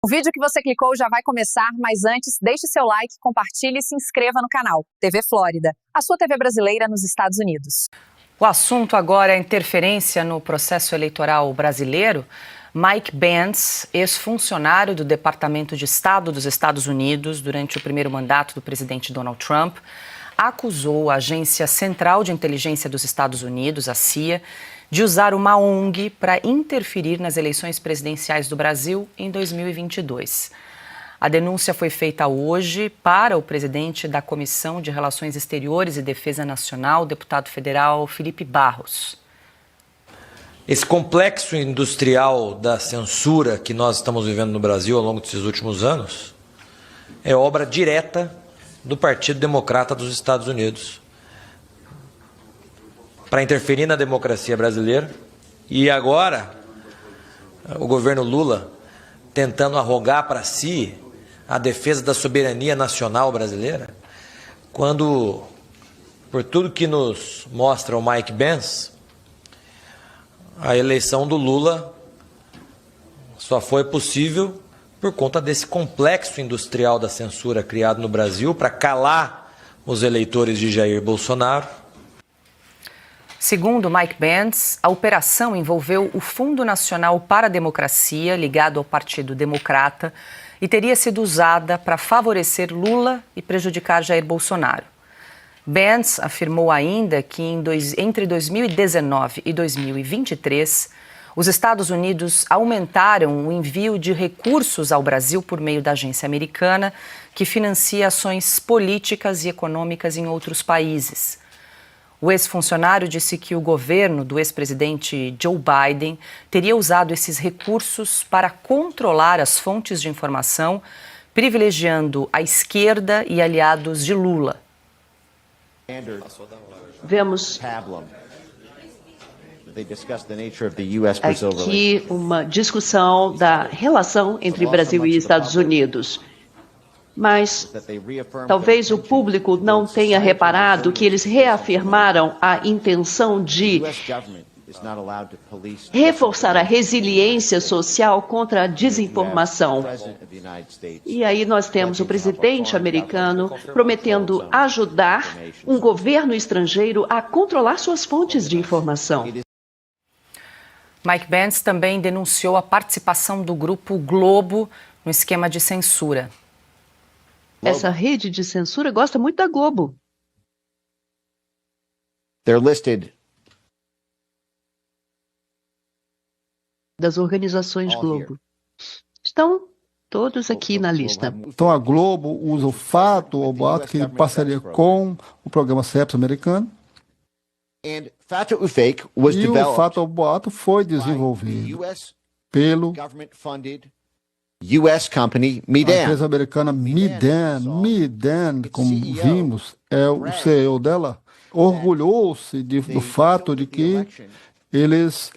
O vídeo que você clicou já vai começar, mas antes, deixe seu like, compartilhe e se inscreva no canal. TV Flórida, a sua TV brasileira nos Estados Unidos. O assunto agora é a interferência no processo eleitoral brasileiro. Mike Pence, ex-funcionário do Departamento de Estado dos Estados Unidos durante o primeiro mandato do presidente Donald Trump, acusou a Agência Central de Inteligência dos Estados Unidos, a CIA, de usar uma ONG para interferir nas eleições presidenciais do Brasil em 2022. A denúncia foi feita hoje para o presidente da Comissão de Relações Exteriores e Defesa Nacional, o deputado federal Felipe Barros. Esse complexo industrial da censura que nós estamos vivendo no Brasil ao longo desses últimos anos é obra direta do Partido Democrata dos Estados Unidos para interferir na democracia brasileira, e agora o governo Lula tentando arrogar para si a defesa da soberania nacional brasileira, quando, por tudo que nos mostra o Mike Pence, a eleição do Lula só foi possível por conta desse complexo industrial da censura criado no Brasil para calar os eleitores de Jair Bolsonaro. Segundo Mike Pence, a operação envolveu o Fundo Nacional para a Democracia, ligado ao Partido Democrata, e teria sido usada para favorecer Lula e prejudicar Jair Bolsonaro. Pence afirmou ainda que entre 2019 e 2023, os Estados Unidos aumentaram o envio de recursos ao Brasil por meio da agência americana, que financia ações políticas e econômicas em outros países. O ex-funcionário disse que o governo do ex-presidente Joe Biden teria usado esses recursos para controlar as fontes de informação, privilegiando a esquerda e aliados de Lula. Vemos aqui uma discussão da relação entre Brasil e Estados Unidos. Mas talvez o público não tenha reparado que eles reafirmaram a intenção de reforçar a resiliência social contra a desinformação. E aí nós temos o presidente americano prometendo ajudar um governo estrangeiro a controlar suas fontes de informação. Mike Pence também denunciou a participação do grupo Globo no esquema de censura. Essa rede de censura gosta muito da Globo. They're listed Das organizações Globo. Estão todos aqui na lista. Então a Globo usa o fato ou boato que parceria com o programa CEPS americano. and Fato ou Fake was E o developed fato ou boato foi desenvolvido pelo government-funded U.S. company a Medan. empresa americana Medan. Medan, como vimos, é o CEO dela, orgulhou-se do fato de que eles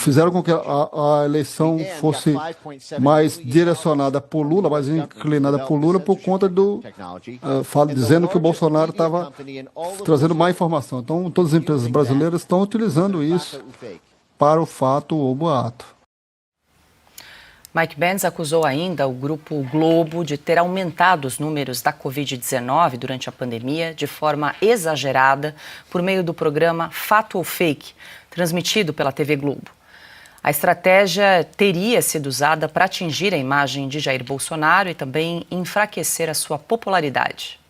fizeram com que a eleição fosse mais direcionada por Lula, mais inclinada por Lula, por conta do dizendo que o Bolsonaro estava trazendo má informação. Então, todas as empresas brasileiras estão utilizando isso para o fato ou boato. Mike Pence acusou ainda o Grupo Globo de ter aumentado os números da Covid-19 durante a pandemia de forma exagerada por meio do programa Fato ou Fake, transmitido pela TV Globo. A estratégia teria sido usada para atingir a imagem de Jair Bolsonaro e também enfraquecer a sua popularidade.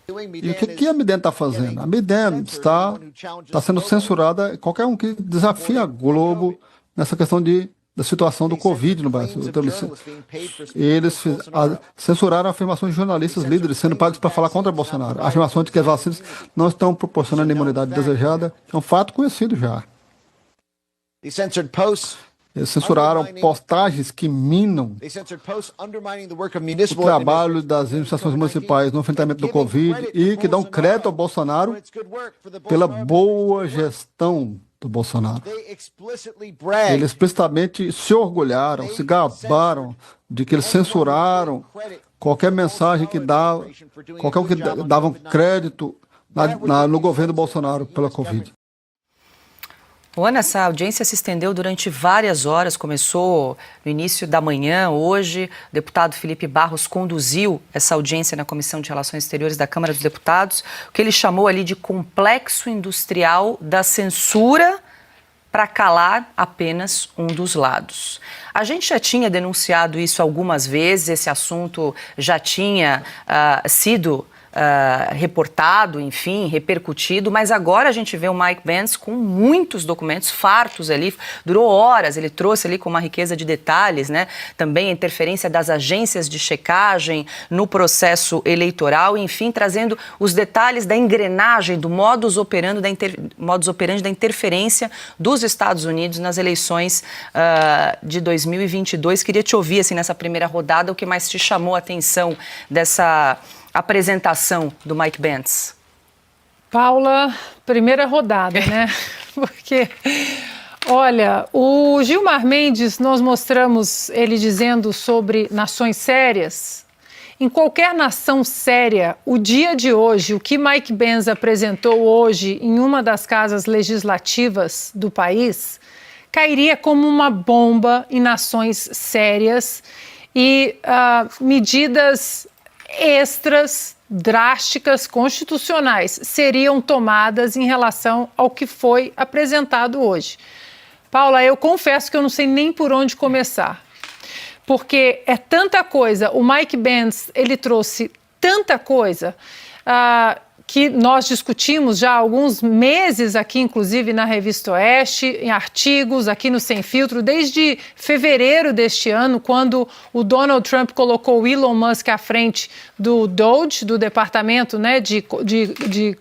E o que a Medan está fazendo? A Medan está sendo censurada, qualquer um que desafia a Globo nessa questão da situação do Covid no Brasil. Então, eles censuraram afirmações de jornalistas líderes sendo pagos para falar contra Bolsonaro. A afirmação de que as vacinas não estão proporcionando a imunidade desejada é um fato conhecido já. Eles censuraram postagens que minam o trabalho das administrações municipais no enfrentamento do Covid e que dão crédito ao Bolsonaro pela boa gestão do Bolsonaro. Eles explicitamente se orgulharam, se gabaram de que eles censuraram qualquer mensagem que dava, qualquer um que davam crédito no governo Bolsonaro pela Covid. Ana, essa audiência se estendeu durante várias horas, começou no início da manhã. Hoje, o deputado Felipe Barros conduziu essa audiência na Comissão de Relações Exteriores da Câmara dos Deputados, o que ele chamou ali de complexo industrial da censura para calar apenas um dos lados. A gente já tinha denunciado isso algumas vezes, esse assunto já tinha sido reportado, enfim, repercutido, mas agora a gente vê o Mike Pence com muitos documentos fartos ali, durou horas, ele trouxe ali com uma riqueza de detalhes, né? Também a interferência das agências de checagem no processo eleitoral, enfim, trazendo os detalhes da engrenagem, do modus operandi da interferência dos Estados Unidos nas eleições de 2022. Queria te ouvir, assim, nessa primeira rodada, o que mais te chamou a atenção dessa apresentação do Mike Pence? Paula, primeira rodada, né? Porque, olha, o Gilmar Mendes, nós mostramos ele dizendo sobre nações sérias. Em qualquer nação séria, o dia de hoje, o que Mike Pence apresentou hoje em uma das casas legislativas do país, cairia como uma bomba em nações sérias e medidas extras, drásticas, constitucionais seriam tomadas em relação ao que foi apresentado hoje. Paula, eu confesso que eu não sei nem por onde começar, porque é tanta coisa. O Mike Pence, ele trouxe tanta coisa que nós discutimos já há alguns meses aqui, inclusive na Revista Oeste, em artigos aqui no Sem Filtro, desde fevereiro deste ano, quando o Donald Trump colocou o Elon Musk à frente do DOGE, do Departamento, né, de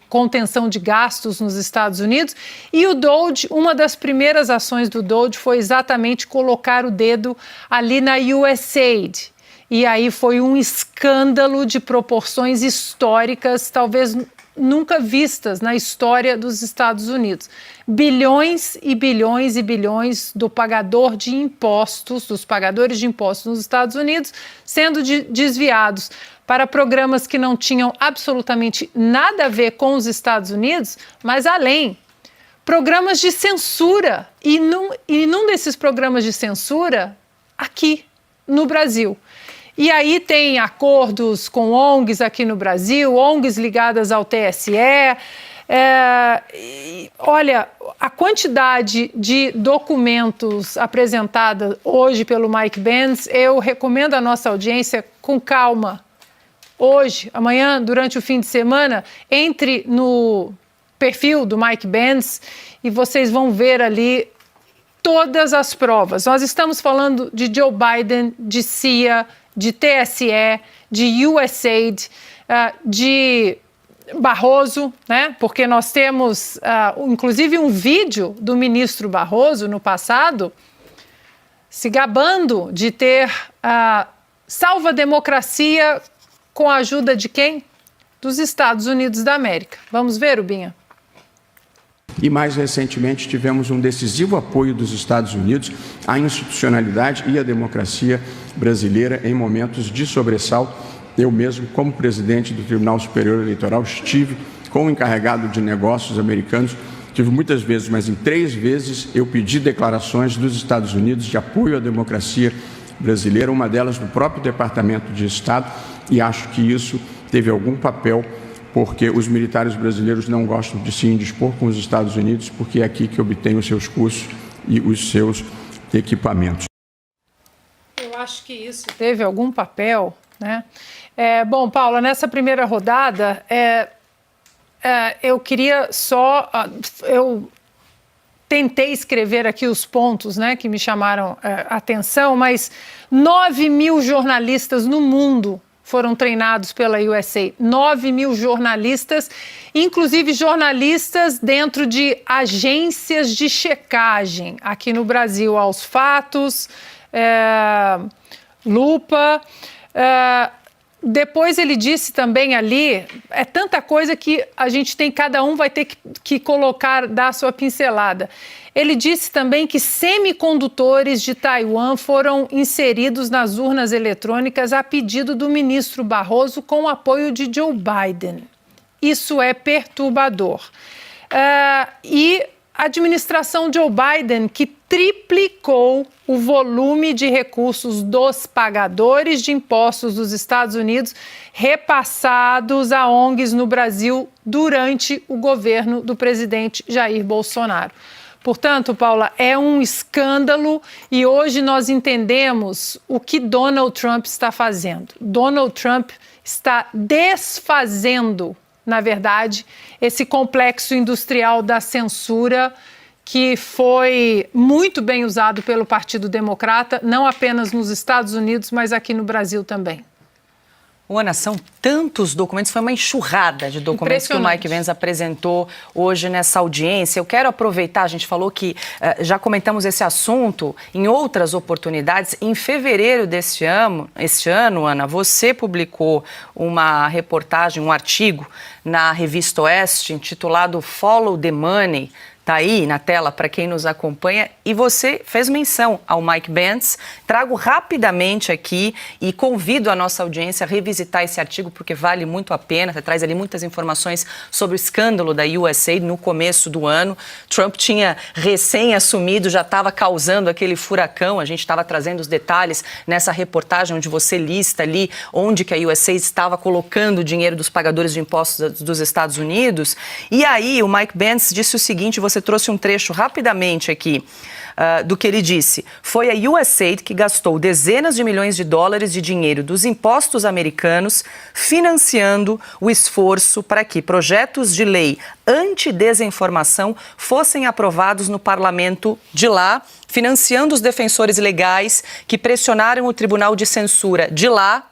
Contenção de Gastos nos Estados Unidos. E o DOGE, uma das primeiras ações do DOGE foi exatamente colocar o dedo ali na USAID. E aí foi um escândalo de proporções históricas, talvez nunca vistas na história dos Estados Unidos. Bilhões e bilhões e bilhões do pagador de impostos, dos pagadores de impostos nos Estados Unidos, sendo desviados para programas que não tinham absolutamente nada a ver com os Estados Unidos, mas além, programas de censura. E num desses programas de censura, aqui no Brasil. E aí tem acordos com ONGs aqui no Brasil, ONGs ligadas ao TSE. Olha, a quantidade de documentos apresentada hoje pelo Mike Pence, eu recomendo à nossa audiência com calma. Hoje, amanhã, durante o fim de semana, entre no perfil do Mike Pence e vocês vão ver ali todas as provas. Nós estamos falando de Joe Biden, de CIA, de TSE, de USAID, de Barroso, né? Porque nós temos, inclusive, um vídeo do ministro Barroso no passado se gabando de ter salvo a democracia com a ajuda de quem? Dos Estados Unidos da América. Vamos ver, Rubinha? E mais recentemente tivemos um decisivo apoio dos Estados Unidos à institucionalidade e à democracia brasileira em momentos de sobressalto. Eu mesmo, como presidente do Tribunal Superior Eleitoral, estive com o encarregado de negócios americanos, tive muitas vezes, mas em 3 vezes eu pedi declarações dos Estados Unidos de apoio à democracia brasileira, uma delas do próprio Departamento de Estado, e acho que isso teve algum papel, porque os militares brasileiros não gostam de se indispor com os Estados Unidos, porque é aqui que obtêm os seus cursos e os seus equipamentos. Eu acho que isso teve algum papel, né? Bom, Paula, nessa primeira rodada, eu queria só... eu tentei escrever aqui os pontos, né, que me chamaram a atenção, mas 9 mil jornalistas no mundo foram treinados pela USA, 9 mil jornalistas, inclusive jornalistas dentro de agências de checagem, aqui no Brasil, Aos Fatos, Lupa. Depois ele disse também ali, é tanta coisa que a gente tem, cada um vai ter que colocar, dar a sua pincelada. Ele disse também que semicondutores de Taiwan foram inseridos nas urnas eletrônicas a pedido do ministro Barroso com o apoio de Joe Biden. Isso é perturbador. E administração Joe Biden que triplicou o volume de recursos dos pagadores de impostos dos Estados Unidos repassados a ONGs no Brasil durante o governo do presidente Jair Bolsonaro. Portanto, Paula, é um escândalo e hoje nós entendemos o que Donald Trump está fazendo. Donald Trump está desfazendo, na verdade, esse complexo industrial da censura que foi muito bem usado pelo Partido Democrata, não apenas nos Estados Unidos, mas aqui no Brasil também. Ana, são tantos documentos, foi uma enxurrada de documentos que o Mike Pence apresentou hoje nessa audiência. Eu quero aproveitar, a gente falou que já comentamos esse assunto em outras oportunidades. Em fevereiro este ano, Ana, você publicou uma reportagem, um artigo na Revista Oeste intitulado Follow the Money. Está aí na tela para quem nos acompanha e você fez menção ao Mike Pence. Trago rapidamente aqui e convido a nossa audiência a revisitar esse artigo porque vale muito a pena. Você traz ali muitas informações sobre o escândalo da USAID no começo do ano. Trump tinha recém-assumido, já estava causando aquele furacão. A gente estava trazendo os detalhes nessa reportagem onde você lista ali onde que a USAID estava colocando o dinheiro dos pagadores de impostos dos Estados Unidos. E aí o Mike Pence disse o seguinte, você trouxe um trecho rapidamente aqui do que ele disse. Foi a USAID que gastou dezenas de milhões de dólares de dinheiro dos impostos americanos financiando o esforço para que projetos de lei anti-desinformação fossem aprovados no parlamento de lá, financiando os defensores legais que pressionaram o Tribunal de Censura de lá,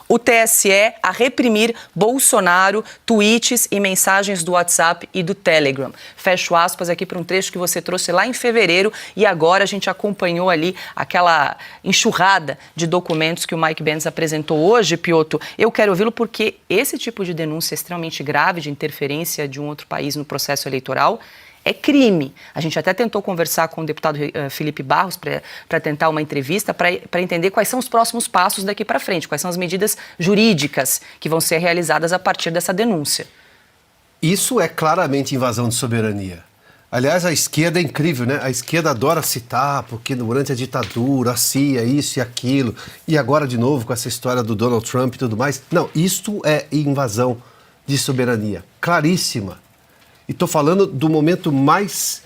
o TSE, a reprimir Bolsonaro, tweets e mensagens do WhatsApp e do Telegram. Fecho aspas aqui para um trecho que você trouxe lá em fevereiro e agora a gente acompanhou ali aquela enxurrada de documentos que o Mike Pence apresentou hoje, Piotr. Eu quero ouvi-lo porque esse tipo de denúncia extremamente grave de interferência de um outro país no processo eleitoral é crime. A gente até tentou conversar com o deputado Felipe Barros para tentar uma entrevista para entender quais são os próximos passos daqui para frente, quais são as medidas jurídicas que vão ser realizadas a partir dessa denúncia. Isso é claramente invasão de soberania. Aliás, a esquerda é incrível, né? A esquerda adora citar, porque durante a ditadura, a CIA, isso e aquilo, e agora de novo com essa história do Donald Trump e tudo mais. Não, isto é invasão de soberania, claríssima. E estou falando do momento mais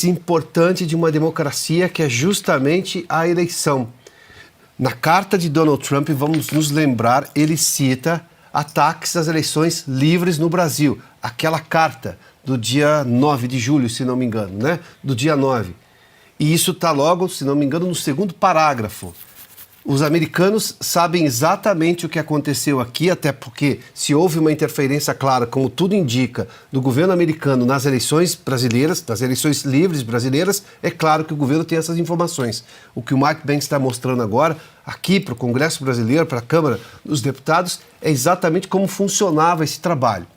importante de uma democracia, que é justamente a eleição. Na carta de Donald Trump, vamos nos lembrar, ele cita ataques às eleições livres no Brasil. Aquela carta do dia 9 de julho, se não me engano, né? Do dia 9. E isso está logo, se não me engano, no segundo parágrafo. Os americanos sabem exatamente o que aconteceu aqui, até porque se houve uma interferência clara, como tudo indica, do governo americano nas eleições brasileiras, nas eleições livres brasileiras, é claro que o governo tem essas informações. O que o Mike Pence está mostrando agora, aqui para o Congresso Brasileiro, para a Câmara dos Deputados, é exatamente como funcionava esse trabalho.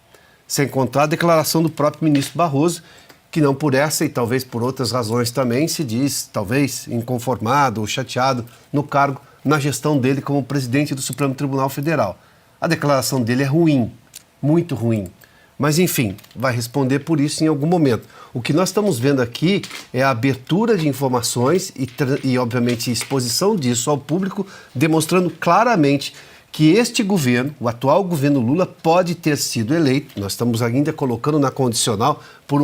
Sem contar a declaração do próprio ministro Barroso, que não por essa e talvez por outras razões também se diz, talvez, inconformado ou chateado no cargo, na gestão dele como presidente do Supremo Tribunal Federal. A declaração dele é ruim, muito ruim. Mas, enfim, vai responder por isso em algum momento. O que nós estamos vendo aqui é a abertura de informações e obviamente, exposição disso ao público, demonstrando claramente que este governo, o atual governo Lula, pode ter sido eleito, nós estamos ainda colocando na condicional, por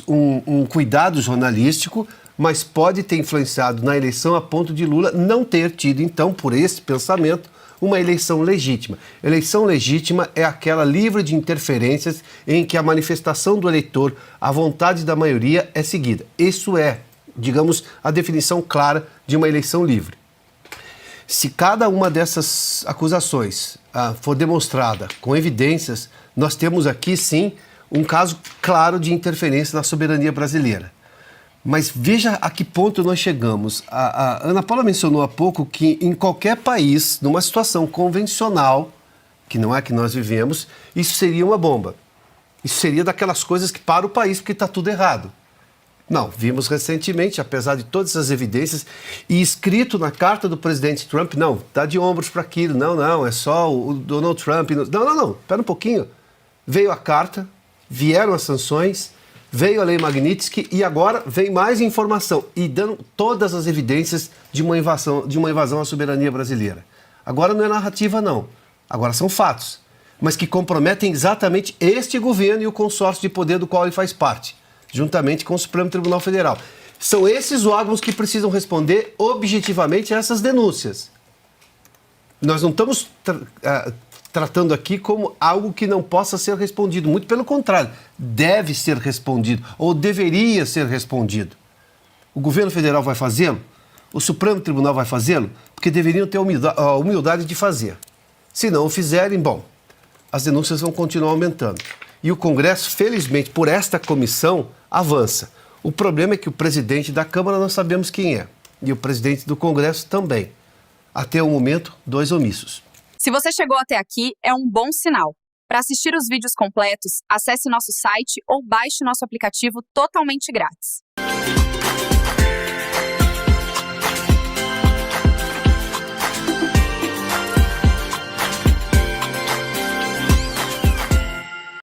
um cuidado jornalístico, mas pode ter influenciado na eleição a ponto de Lula não ter tido, então, por esse pensamento, uma eleição legítima. Eleição legítima é aquela livre de interferências em que a manifestação do eleitor, a vontade da maioria é seguida. Isso é, a definição clara de uma eleição livre. Se cada uma dessas acusações for demonstrada com evidências, nós temos aqui, sim, um caso claro de interferência na soberania brasileira. Mas veja a que ponto nós chegamos. A Ana Paula mencionou há pouco que em qualquer país, numa situação convencional, que não é a que nós vivemos, isso seria uma bomba. Isso seria daquelas coisas que para o país porque está tudo errado. Não, vimos recentemente, apesar de todas as evidências, e escrito na carta do presidente Trump, não, está de ombros para aquilo, não, é só o Donald Trump. Não, espera um pouquinho. Veio a carta, vieram as sanções, veio a Lei Magnitsky e agora vem mais informação e dando todas as evidências de uma invasão à soberania brasileira. Agora não é narrativa, não. Agora são fatos, mas que comprometem exatamente este governo e o consórcio de poder do qual ele faz parte, juntamente com o Supremo Tribunal Federal. São esses órgãos que precisam responder objetivamente a essas denúncias. Nós não estamos tratando aqui como algo que não possa ser respondido. Muito pelo contrário, deve ser respondido ou deveria ser respondido. O governo federal vai fazê-lo? O Supremo Tribunal vai fazê-lo? Porque deveriam ter a humildade de fazer. Se não o fizerem, bom, as denúncias vão continuar aumentando. E o Congresso, felizmente, por esta comissão, avança. O problema é que o presidente da Câmara nós sabemos quem é. E o presidente do Congresso também. Até o momento, 2 omissos. Se você chegou até aqui, é um bom sinal. Para assistir os vídeos completos, acesse nosso site ou baixe nosso aplicativo totalmente grátis.